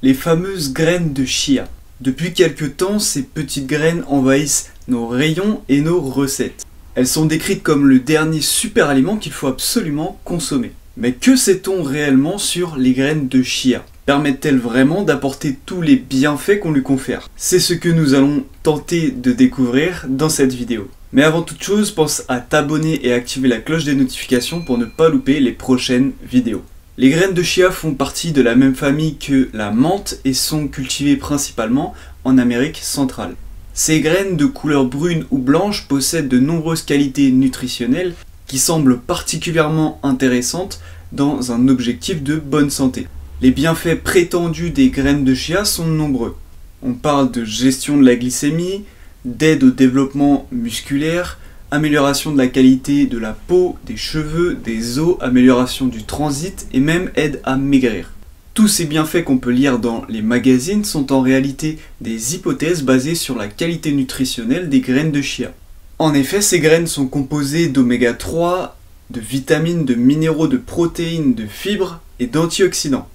Les fameuses graines de chia. Depuis quelque temps, ces petites graines envahissent nos rayons et nos recettes. Elles sont décrites comme le dernier super aliment qu'il faut absolument consommer. Mais que sait-on réellement sur les graines de chia? Permettent-elles vraiment d'apporter tous les bienfaits qu'on lui confère? C'est ce que nous allons tenter de découvrir dans cette vidéo. Mais avant toute chose, pense à t'abonner et activer la cloche des notifications pour ne pas louper les prochaines vidéos. Les graines de chia font partie de la même famille que la menthe et sont cultivées principalement en Amérique centrale. Ces graines de couleur brune ou blanche possèdent de nombreuses qualités nutritionnelles qui semblent particulièrement intéressantes dans un objectif de bonne santé. Les bienfaits prétendus des graines de chia sont nombreux. On parle de gestion de la glycémie, d'aide au développement musculaire, amélioration de la qualité de la peau, des cheveux, des os, amélioration du transit et même aide à maigrir. Tous ces bienfaits qu'on peut lire dans les magazines sont en réalité des hypothèses basées sur la qualité nutritionnelle des graines de chia. En effet, ces graines sont composées d'oméga 3, de vitamines, de minéraux, de protéines, de fibres et d'antioxydants.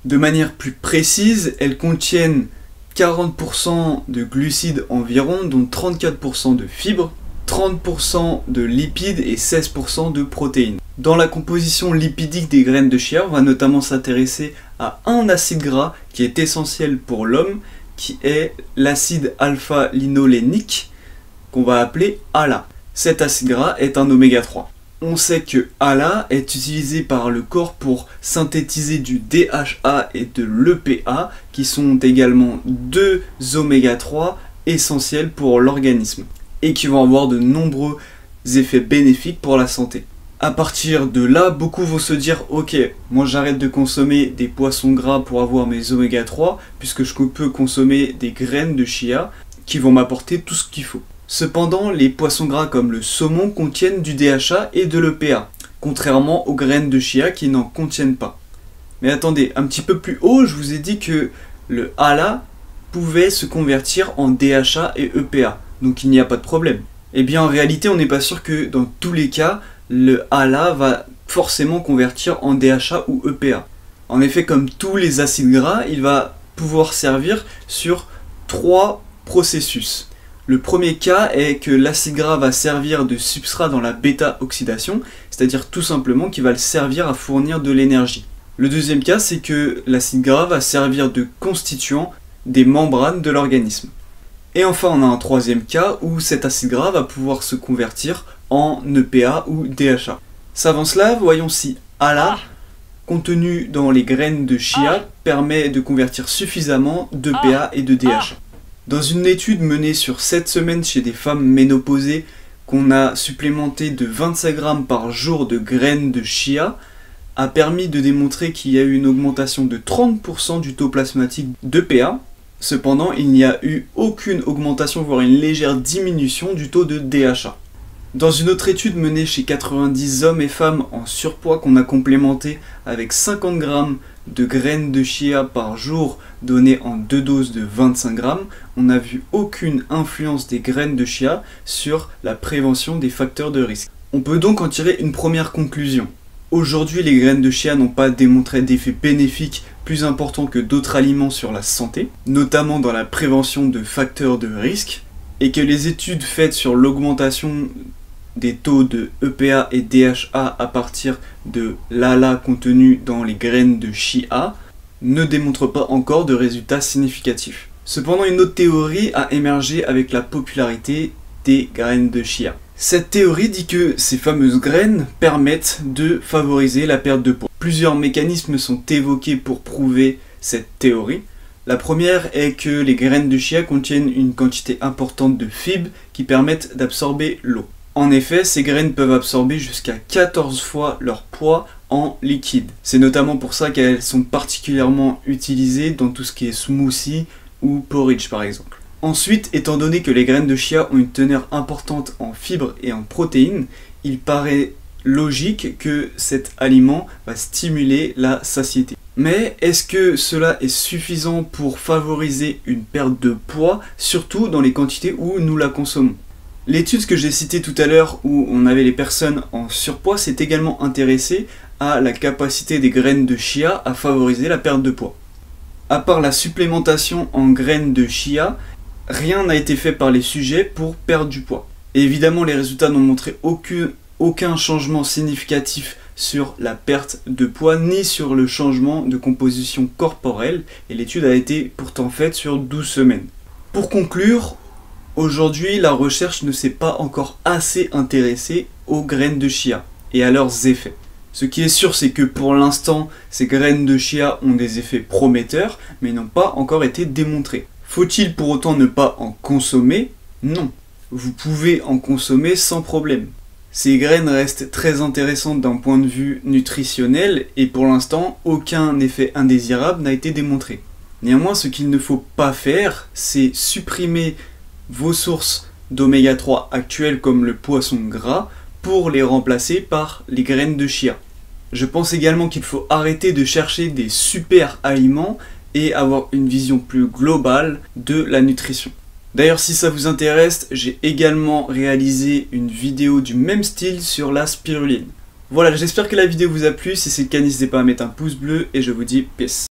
De manière plus précise, elles contiennent 40% de glucides environ, dont 34% de fibres, 30% de lipides et 16% de protéines. Dans la composition lipidique des graines de chia, on va notamment s'intéresser à un acide gras qui est essentiel pour l'homme, qui est l'acide alpha-linolénique, qu'on va appeler ALA. Cet acide gras est un oméga 3. On sait que ALA est utilisé par le corps pour synthétiser du DHA et de l'EPA, qui sont également deux oméga 3 essentiels pour l'organisme et qui vont avoir de nombreux effets bénéfiques pour la santé. À partir de là, beaucoup vont se dire « Ok, moi j'arrête de consommer des poissons gras pour avoir mes oméga 3 puisque je peux consommer des graines de chia qui vont m'apporter tout ce qu'il faut. » Cependant, les poissons gras comme le saumon contiennent du DHA et de l'EPA, contrairement aux graines de chia qui n'en contiennent pas. Mais attendez, un petit peu plus haut, je vous ai dit que le ALA pouvait se convertir en DHA et EPA, donc il n'y a pas de problème. Eh bien en réalité, on n'est pas sûr que dans tous les cas, le ALA va forcément convertir en DHA ou EPA. En effet, comme tous les acides gras, il va pouvoir servir sur trois processus. Le premier cas est que l'acide gras va servir de substrat dans la bêta-oxydation, c'est-à-dire tout simplement qu'il va le servir à fournir de l'énergie. Le deuxième cas, c'est que l'acide gras va servir de constituant des membranes de l'organisme. Et enfin, on a un troisième cas où cet acide gras va pouvoir se convertir en EPA ou DHA. Savant cela, voyons si ALA, contenu dans les graines de chia, permet de convertir suffisamment d'EPA et de DHA. Dans une étude menée sur 7 semaines chez des femmes ménopausées, qu'on a supplémenté de 25 grammes par jour de graines de chia, a permis de démontrer qu'il y a eu une augmentation de 30% du taux plasmatique d'EPA. Cependant, il n'y a eu aucune augmentation, voire une légère diminution du taux de DHA. Dans une autre étude menée chez 90 hommes et femmes en surpoids qu'on a complémenté avec 50 grammes de graines de chia par jour données en 2 doses de 25 grammes, on n'a vu aucune influence des graines de chia sur la prévention des facteurs de risque. On peut donc en tirer une première conclusion. Aujourd'hui, les graines de chia n'ont pas démontré d'effets bénéfiques plus importants que d'autres aliments sur la santé, notamment dans la prévention de facteurs de risque, et que les études faites sur l'augmentation des taux de EPA et DHA à partir de l'ALA contenu dans les graines de chia ne démontrent pas encore de résultats significatifs. Cependant, une autre théorie a émergé avec la popularité des graines de chia. Cette théorie dit que ces fameuses graines permettent de favoriser la perte de poids. Plusieurs mécanismes sont évoqués pour prouver cette théorie. La première est que les graines de chia contiennent une quantité importante de fibres qui permettent d'absorber l'eau. En effet, ces graines peuvent absorber jusqu'à 14 fois leur poids en liquide. C'est notamment pour ça qu'elles sont particulièrement utilisées dans tout ce qui est smoothie ou porridge par exemple. Ensuite, étant donné que les graines de chia ont une teneur importante en fibres et en protéines, il paraît logique que cet aliment va stimuler la satiété. Mais est-ce que cela est suffisant pour favoriser une perte de poids, surtout dans les quantités où nous la consommons? L'étude que j'ai citée tout à l'heure où on avait les personnes en surpoids s'est également intéressée à la capacité des graines de chia à favoriser la perte de poids. À part la supplémentation en graines de chia, rien n'a été fait par les sujets pour perdre du poids. Et évidemment, les résultats n'ont montré aucun changement significatif sur la perte de poids ni sur le changement de composition corporelle, et l'étude a été pourtant faite sur 12 semaines. Pour conclure, aujourd'hui la recherche ne s'est pas encore assez intéressée aux graines de chia et à leurs effets. Ce qui est sûr, c'est que pour l'instant, ces graines de chia ont des effets prometteurs, mais n'ont pas encore été démontrés. Faut-il pour autant ne pas en consommer? Non. Vous pouvez en consommer sans problème. Ces graines restent très intéressantes d'un point de vue nutritionnel et pour l'instant, aucun effet indésirable n'a été démontré. Néanmoins, ce qu'il ne faut pas faire, c'est supprimer vos sources d'oméga 3 actuelles comme le poisson gras pour les remplacer par les graines de chia. Je pense également qu'il faut arrêter de chercher des super aliments et avoir une vision plus globale de la nutrition. D'ailleurs, si ça vous intéresse, j'ai également réalisé une vidéo du même style sur la spiruline. Voilà, j'espère que la vidéo vous a plu. Si c'est le cas, n'hésitez pas à mettre un pouce bleu et je vous dis peace.